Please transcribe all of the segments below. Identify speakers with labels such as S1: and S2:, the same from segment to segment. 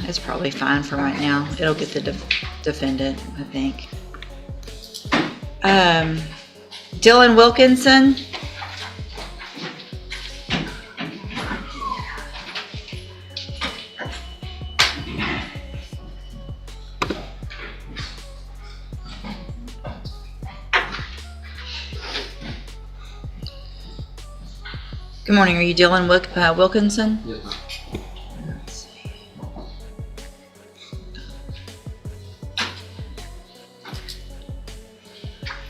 S1: it's probably fine for right now. It'll get the defendant, I think. Dylan Wilkinson. Good morning. Are you Dylan Wilkinson?
S2: Yes, ma'am.
S1: Let's see.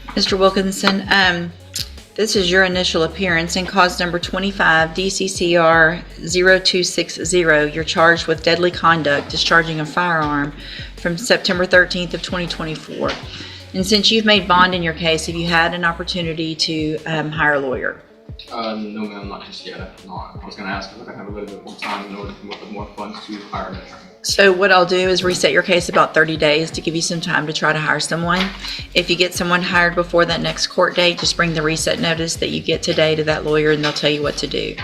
S1: Mr. Wilkinson, this is your initial appearance in cause number 25 DCCR 0260. You're charged with deadly conduct, discharging a firearm from September 13th of 2024. And since you've made bond in your case, have you had an opportunity to hire a lawyer?
S2: No, ma'am, not just yet. No, I was going to ask if I could have a little bit more time in order to come up with more funds to hire an attorney.
S1: So what I'll do is reset your case about 30 days to give you some time to try to hire someone. If you get someone hired before that next court date, just bring the reset notice that you get today to that lawyer and they'll tell you what to do.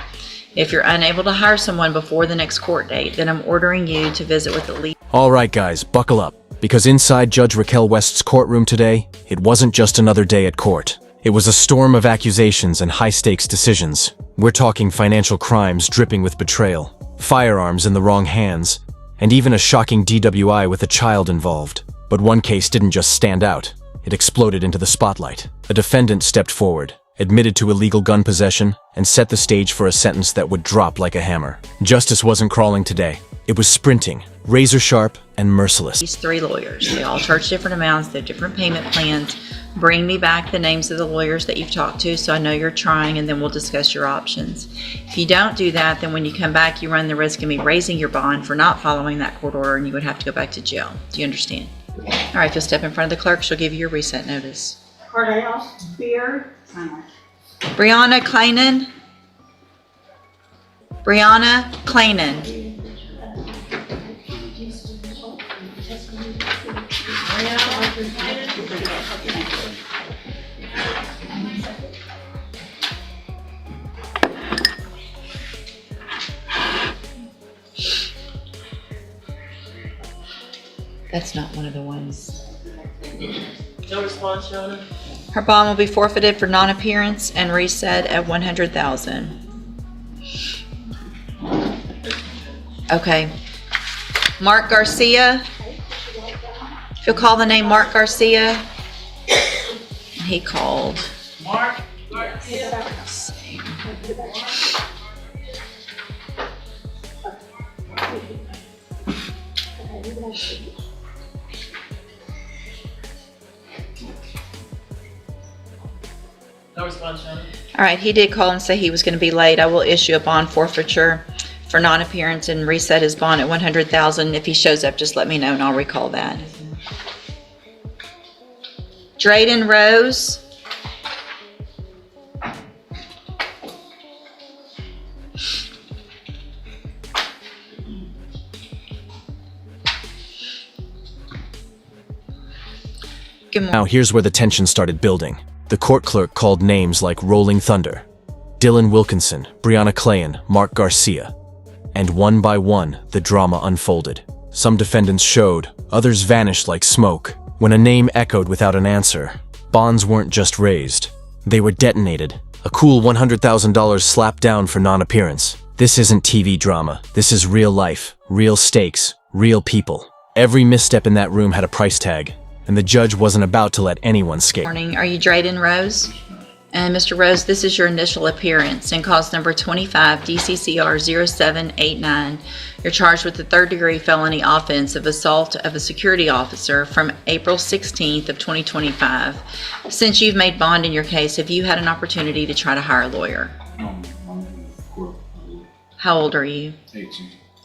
S1: If you're unable to hire someone before the next court date, then I'm ordering you to visit with the lead.
S3: All right, guys, buckle up. Because inside Judge Raquel West's courtroom today, it wasn't just another day at court. It was a storm of accusations and high-stakes decisions. We're talking financial crimes dripping with betrayal, firearms in the wrong hands, and even a shocking DWI with a child involved. But one case didn't just stand out. It exploded into the spotlight. A defendant stepped forward, admitted to illegal gun possession, and set the stage for a sentence that would drop like a hammer. Justice wasn't crawling today. It was sprinting, razor-sharp, and merciless.
S1: These three lawyers, they all charge different amounts, they have different payment plans. Bring me back the names of the lawyers that you've talked to so I know you're trying, and then we'll discuss your options. If you don't do that, then when you come back, you run the risk of me raising your bond for not following that court order, and you would have to go back to jail. Do you understand? All right, if you'll step in front of the clerk, she'll give you your reset notice.
S4: Courthouse, Beard,
S1: Brianna Clanan. Brianna Clanan. That's not one of the ones.
S4: no response, Your Honor.
S1: Her bond will be forfeited for non-appearance and reset at $100,000. Okay. Mark Garcia. If you'll call the name Mark Garcia. And he called.
S4: Mark.
S1: Let's see.
S4: No response, Your Honor.
S1: All right, he did call and say he was going to be late. I will issue a bond forfeiture for non-appearance and reset his bond at $100,000. If he shows up, just let me know and I'll recall that. Drayden Rose. Good morning.
S3: Now here's where the tension started building. The court clerk called names like Rolling Thunder, Dylan Wilkinson, Brianna Clayan, Mark Garcia. And one by one, the drama unfolded. Some defendants showed, others vanished like smoke. When a name echoed without an answer, bonds weren't just raised. They were detonated. A cool $100,000 slapped down for non-appearance. This isn't TV drama. This is real life, real stakes, real people. Every misstep in that room had a price tag, and the judge wasn't about to let anyone skate.
S1: Morning. Are you Drayden Rose? And Mr. Rose, this is your initial appearance in cause number 25 DCCR 0789. You're charged with the third-degree felony offense of assault of a security officer from April 16th of 2025. Since you've made bond in your case, have you had an opportunity to try to hire a lawyer?
S2: I'm in court.
S1: How old are you?
S2: 18.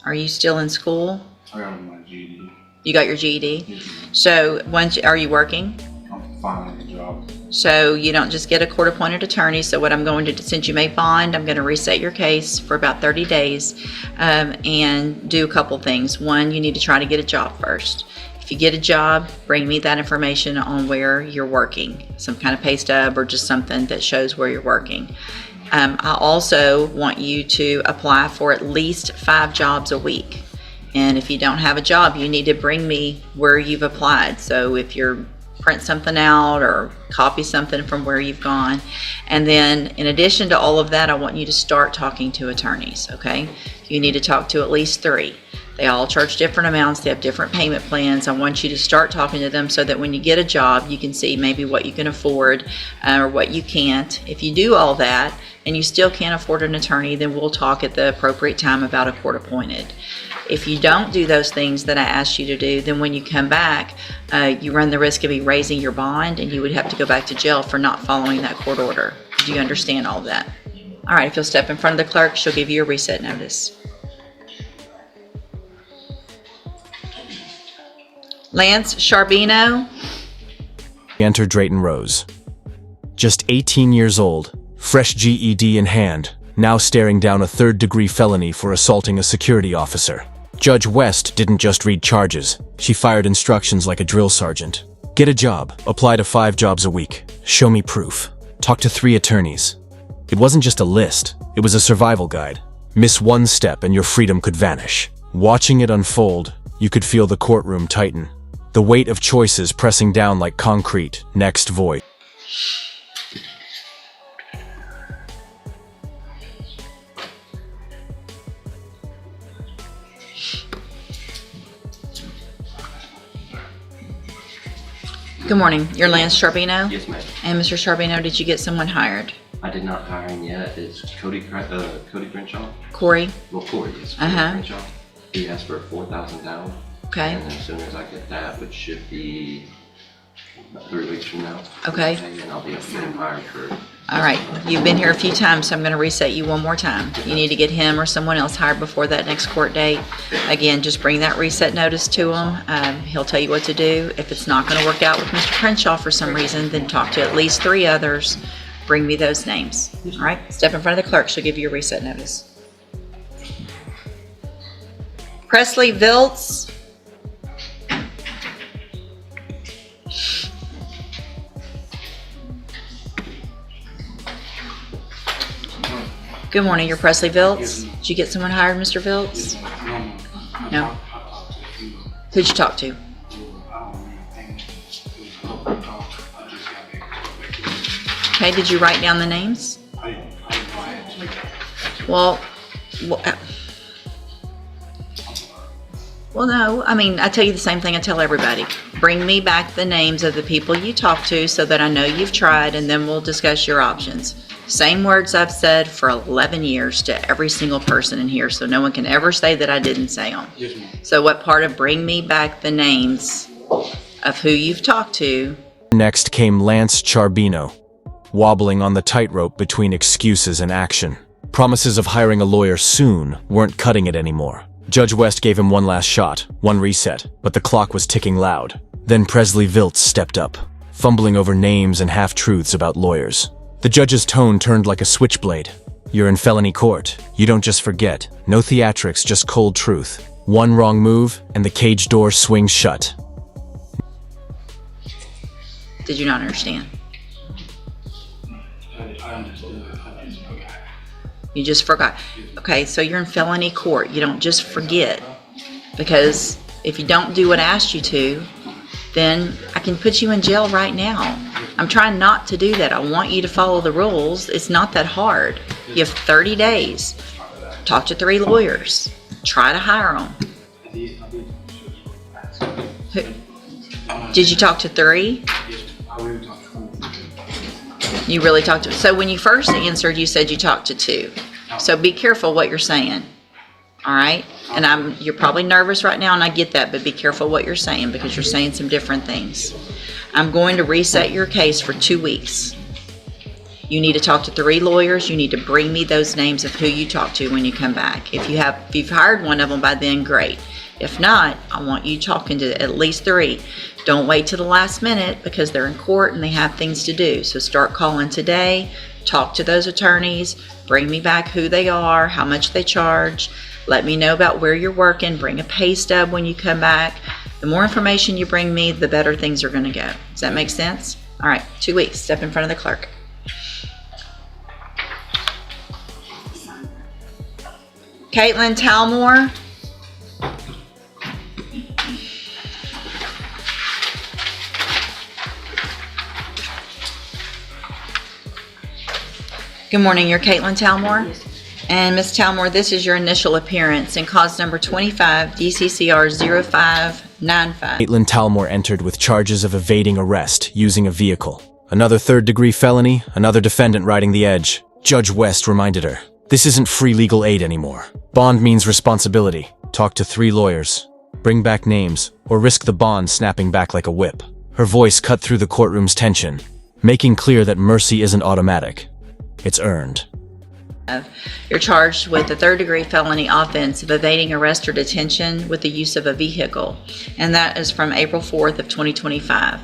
S1: Are you still in school?
S2: I got my GED.
S1: You got your GED?
S2: Mhm.
S1: So are you working?
S2: I'm finding a job.
S1: So you don't just get a court-appointed attorney. So what I'm going to do, since you made bond, I'm going to reset your case for about 30 days and do a couple things. One, you need to try to get a job first. If you get a job, bring me that information on where you're working, some kind of pay stub or just something that shows where you're working. I also want you to apply for at least 5 jobs a week. And if you don't have a job, you need to bring me where you've applied. So if you're print something out or copy something from where you've gone. And then in addition to all of that, I want you to start talking to attorneys, okay? You need to talk to at least 3. They all charge different amounts. They have different payment plans. I want you to start talking to them so that when you get a job, you can see maybe what you can afford or what you can't. If you do all that and you still can't afford an attorney, then we'll talk at the appropriate time about a court appointed. If you don't do those things that I asked you to do, then when you come back, you run the risk of me raising your bond and you would have to go back to jail for not following that court order. Do you understand all of that? All right, if you'll step in front of the clerk, she'll give you a reset notice. Lance Charbino.
S3: Enter Drayton Rose. Just 18 years old, fresh GED in hand, now staring down a third-degree felony for assaulting a security officer. Judge West didn't just read charges. She fired instructions like a drill sergeant. Get a job, apply to 5 jobs a week, show me proof, talk to 3 attorneys. It wasn't just a list, it was a survival guide. Miss one step and your freedom could vanish. Watching it unfold, you could feel the courtroom tighten. The weight of choices pressing down like concrete, next void.
S1: Good morning. You're Lance Charbino?
S5: Yes, ma'am.
S1: And Mr. Charbino, did you get someone hired?
S5: I did not hire him yet. It's Cody Crenshaw.
S1: Corey?
S5: Well, Corey is Cody Crenshaw. He asked for $4,000 down.
S1: Okay.
S5: And as soon as I get that, which should be about 3 weeks from now.
S1: Okay.
S5: And I'll be able to get him hired for.
S1: All right. You've been here a few times, so I'm going to reset you one more time. You need to get him or someone else hired before that next court date. Again, just bring that reset notice to him. He'll tell you what to do. If it's not going to work out with Mr. Crenshaw for some reason, then talk to at least 3 others. Bring me those names. All right? Step in front of the clerk. She'll give you a reset notice. Presley Viltz. Good morning, you're Presley Viltz. Did you get someone hired, Mr. Viltz? No. Who'd you talk to? Okay, did you write down the names? Well, no, I mean, I tell you the same thing I tell everybody. Bring me back the names of the people you talk to so that I know you've tried, and then we'll discuss your options. Same words I've said for 11 years to every single person in here, so no one can ever say that I didn't say them.
S6: Yes, ma'am.
S1: So what part of bring me back the names of who you've talked to?
S3: Next came Lance Charbino, wobbling on the tightrope between excuses and action. Promises of hiring a lawyer soon weren't cutting it anymore. Judge West gave him one last shot, one reset, but the clock was ticking loud. Then Presley Viltz stepped up, fumbling over names and half-truths about lawyers. The judge's tone turned like a switchblade. You're in felony court. You don't just forget. No theatrics, just cold truth. One wrong move, and the cage door swings shut.
S1: Did you not understand?
S6: I understood. Okay.
S1: You just forgot. Okay, so you're in felony court. You don't just forget. Because if you don't do what I asked you to, then I can put you in jail right now. I'm trying not to do that. I want you to follow the rules. It's not that hard. You have 30 days. Talk to 3 lawyers. Try to hire them. Did you talk to 3?
S6: I really talked to him.
S1: You really talked to. So when you first answered, you said you talked to 2. So be careful what you're saying. All right? And you're probably nervous right now, and I get that, but be careful what you're saying because you're saying some different things. I'm going to reset your case for 2 weeks. You need to talk to 3 lawyers. You need to bring me those names of who you talked to when you come back. If you've hired one of them by then, great. If not, I want you talking to at least 3. Don't wait till the last minute because they're in court and they have things to do. So start calling today. Talk to those attorneys. Bring me back who they are, how much they charge. Let me know about where you're working. Bring a pay stub when you come back. The more information you bring me, the better things are going to go. Does that make sense? All right, 2 weeks. Step in front of the clerk. Caitlin Talmore. Good morning, you're Caitlin Talmore? And Ms. Talmore, this is your initial appearance in cause number 25, DCCR 0595.
S3: Caitlin Talmore entered with charges of evading arrest using a vehicle. Another third-degree felony, another defendant riding the edge. Judge West reminded her, this isn't free legal aid anymore. Bond means responsibility. Talk to 3 lawyers. Bring back names, or risk the bond snapping back like a whip. Her voice cut through the courtroom's tension, making clear that mercy isn't automatic. It's earned.
S1: You're charged with a third-degree felony offense of evading arrest or detention with the use of a vehicle, and that is from April 4th of 2025.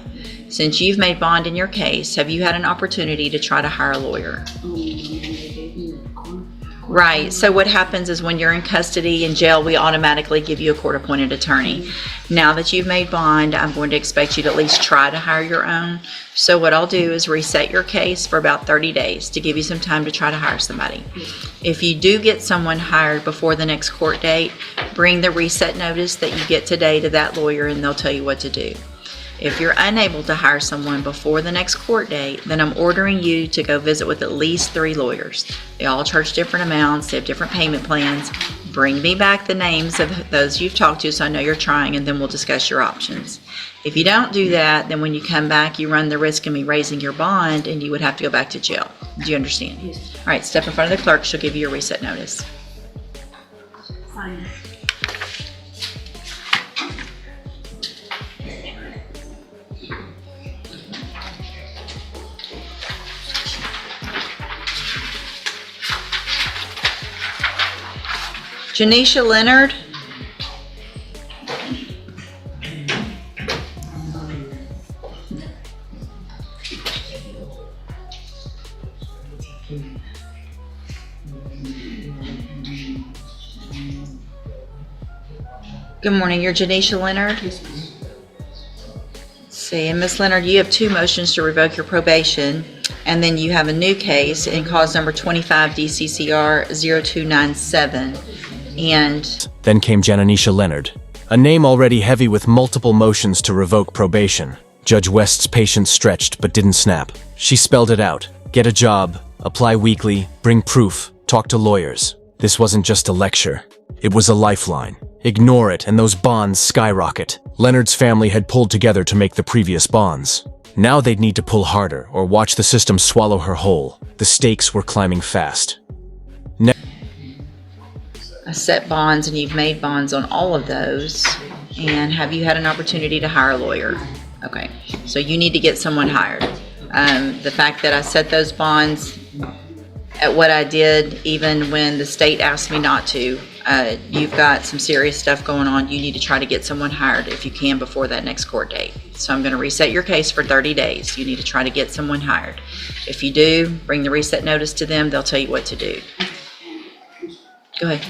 S1: Since you've made bond in your case, have you had an opportunity to try to hire a lawyer? Right, so what happens is when you're in custody in jail, we automatically give you a court-appointed attorney. Now that you've made bond, I'm going to expect you to at least try to hire your own. So what I'll do is reset your case for about 30 days to give you some time to try to hire somebody. If you do get someone hired before the next court date, bring the reset notice that you get today to that lawyer and they'll tell you what to do. If you're unable to hire someone before the next court date, then I'm ordering you to go visit with at least 3 lawyers. They all charge different amounts, they have different payment plans. Bring me back the names of those you've talked to so I know you're trying, and then we'll discuss your options. If you don't do that, then when you come back, you run the risk of me raising your bond and you would have to go back to jail. Do you understand? Yes. All right, step in front of the clerk, she'll give you your reset notice.
S7: Fine.
S1: Janisha Leonard. Good morning, you're Janisha Leonard? Let's see, and Ms. Leonard, you have 2 motions to revoke your probation, and then you have a new case in cause number 25 DCCR 0297. And
S3: then came Janisha Leonard, a name already heavy with multiple motions to revoke probation. Judge West's patience stretched but didn't snap. She spelled it out. Get a job, apply weekly, bring proof, talk to lawyers. This wasn't just a lecture. It was a lifeline. Ignore it and those bonds skyrocket. Leonard's family had pulled together to make the previous bonds. Now they'd need to pull harder or watch the system swallow her whole. The stakes were climbing fast.
S1: Set bonds, and you've made bonds on all of those. And have you had an opportunity to hire a lawyer? Okay, so you need to get someone hired. The fact that I set those bonds at what I did, even when the state asked me not to, you've got some serious stuff going on. You need to try to get someone hired if you can before that next court date. So I'm going to reset your case for 30 days. You need to try to get someone hired. If you do, bring the reset notice to them. They'll tell you what to do. Go ahead.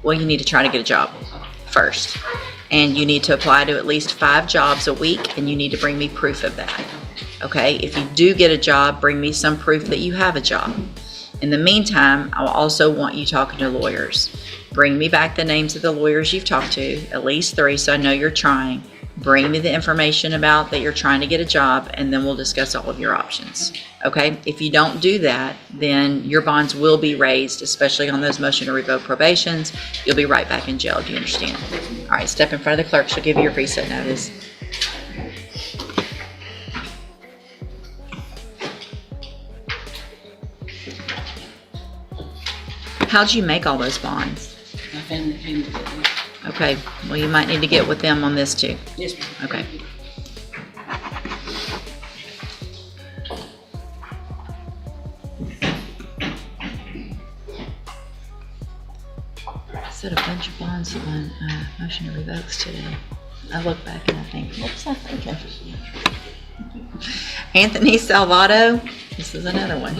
S1: Well, you need to try to get a job first. And you need to apply to at least 5 jobs a week, and you need to bring me proof of that. Okay? If you do get a job, bring me some proof that you have a job. In the meantime, I will also want you talking to lawyers. Bring me back the names of the lawyers you've talked to, at least 3, so I know you're trying. Bring me the information about that you're trying to get a job, and then we'll discuss all of your options. Okay? If you don't do that, then your bonds will be raised, especially on those motion to revoke probations. You'll be right back in jail. Do you understand? All right, step in front of the clerk. She'll give you your reset notice. How'd you make all those bonds?
S7: My family came with it.
S1: Okay, well, you might need to get with them on this too.
S7: Yes, ma'am.
S1: Okay. I set a bunch of bonds on motion to revokes today. I look back and I think, what was I thinking? Anthony Salvato, this is another one.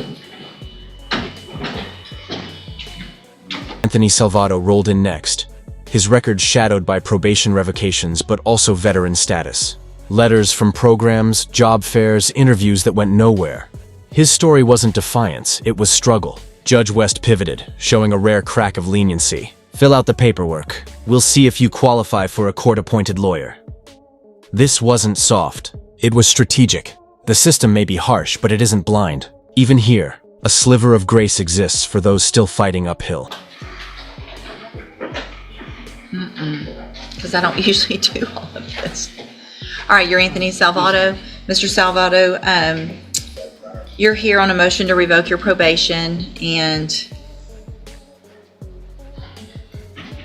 S3: Anthony Salvato rolled in next. His record shadowed by probation revocations, but also veteran status. Letters from programs, job fairs, interviews that went nowhere. His story wasn't defiance, it was struggle. Judge West pivoted, showing a rare crack of leniency. Fill out the paperwork. We'll see if you qualify for a court-appointed lawyer. This wasn't soft. It was strategic. The system may be harsh, but it isn't blind. Even here, a sliver of grace exists for those still fighting uphill.
S1: Because I don't usually do all of this. All right, you're Anthony Salvato. Mr. Salvato, you're here on a motion to revoke your probation, and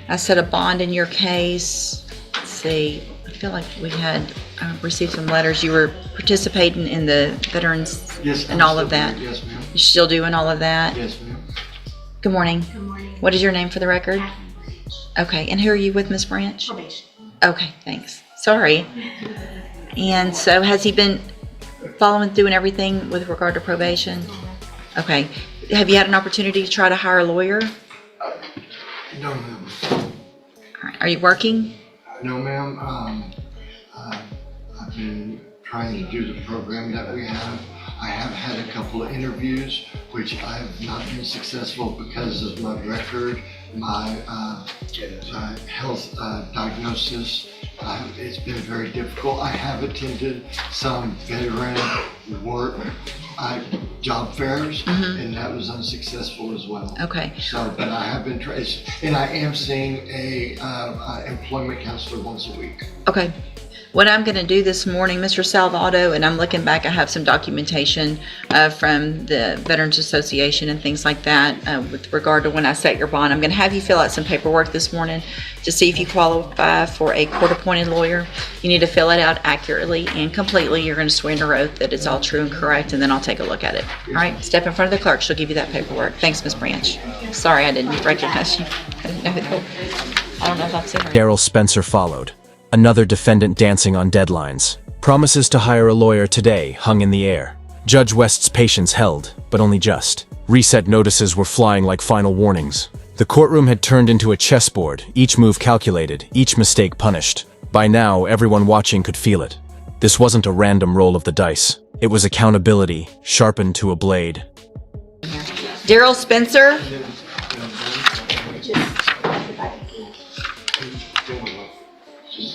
S1: I set a bond in your case. Let's see, I feel like we had received some letters. You were participating in the veterans
S6: Yes,
S1: and all of that.
S6: Yes, ma'am.
S1: You're still doing all of that?
S6: Yes, ma'am.
S1: Good morning.
S7: Good morning.
S1: What is your name for the record?
S7: Catherine Branch.
S1: Okay, and who are you with, Miss Branch?
S7: Probation.
S1: Okay, thanks. Sorry. And so has he been following through and everything with regard to probation? Okay. Have you had an opportunity to try to hire a lawyer?
S6: No, ma'am.
S1: All right. Are you working?
S6: No, ma'am. I've been trying to do the program that we have. I have had a couple of interviews, which I have not been successful because of my record, my health diagnosis. It's been very difficult. I have attended some veteran work job fairs, and that was unsuccessful as well.
S1: Okay.
S6: So, but I have been trying, and I am seeing a employment counselor once a week.
S1: Okay. What I'm going to do this morning, Mr. Salvato, and I'm looking back, I have some documentation from the Veterans Association and things like that with regard to when I set your bond. I'm going to have you fill out some paperwork this morning to see if you qualify for a court-appointed lawyer. You need to fill it out accurately and completely. You're going to swear under oath that it's all true and correct, and then I'll take a look at it. All right? Step in front of the clerk. She'll give you that paperwork. Thanks, Ms. Branch. Sorry, I didn't recognize you. I didn't know who. I don't know if I've seen her.
S3: Daryl Spencer followed. Another defendant dancing on deadlines. Promises to hire a lawyer today hung in the air. Judge West's patience held, but only just. Reset notices were flying like final warnings. The courtroom had turned into a chessboard, each move calculated, each mistake punished. By now, everyone watching could feel it. This wasn't a random roll of the dice. It was accountability, sharpened to a blade.
S1: Daryl Spencer?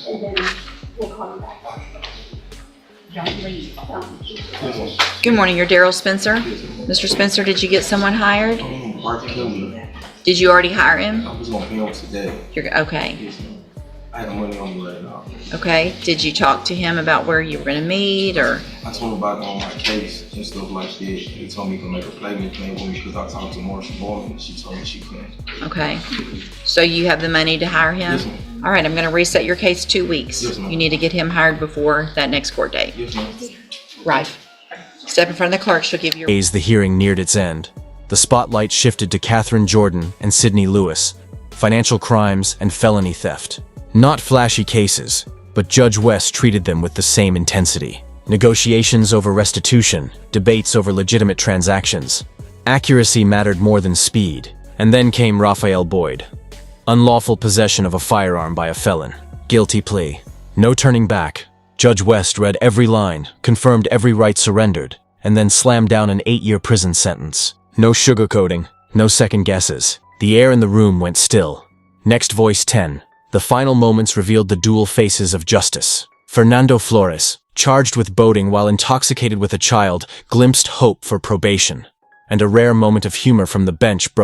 S7: And then we'll call him back. Don't leave.
S1: Good morning, you're Daryl Spencer. Mr. Spencer, did you get someone hired?
S8: Bartender.
S1: Did you already hire him?
S8: I was gonna pay him today.
S1: You're, okay,
S8: I had money on me right now.
S1: okay. Did you talk to him about where you were gonna meet, or?
S8: I told him about my case and stuff like that. He told me he could make a payment plan with me because I talked to Marsha Bowman and she told me she couldn't.
S1: Okay, so you have the money to hire him?
S8: Yes, ma'am.
S1: All right, I'm gonna reset your case 2 weeks.
S8: Yes, ma'am.
S1: You need to get him hired before that next court date.
S8: Yes, ma'am.
S1: Right. Step in front of the clerk, she'll give you.
S3: As the hearing neared its end, the spotlight shifted to Catherine Jordan and Sidney Lewis. Financial crimes and felony theft. Not flashy cases, but Judge West treated them with the same intensity. Negotiations over restitution, debates over legitimate transactions. Accuracy mattered more than speed. And then came Rafael Boyd. Unlawful possession of a firearm by a felon. Guilty plea. No turning back. Judge West read every line, confirmed every right surrendered, and then slammed down an 8-year prison sentence. No sugarcoating, no second guesses. The air in the room went still. Next voice 10. The final moments revealed the dual faces of justice. Fernando Flores, charged with boating while intoxicated with a child, glimpsed hope for probation. And a rare moment of humor from the bench broke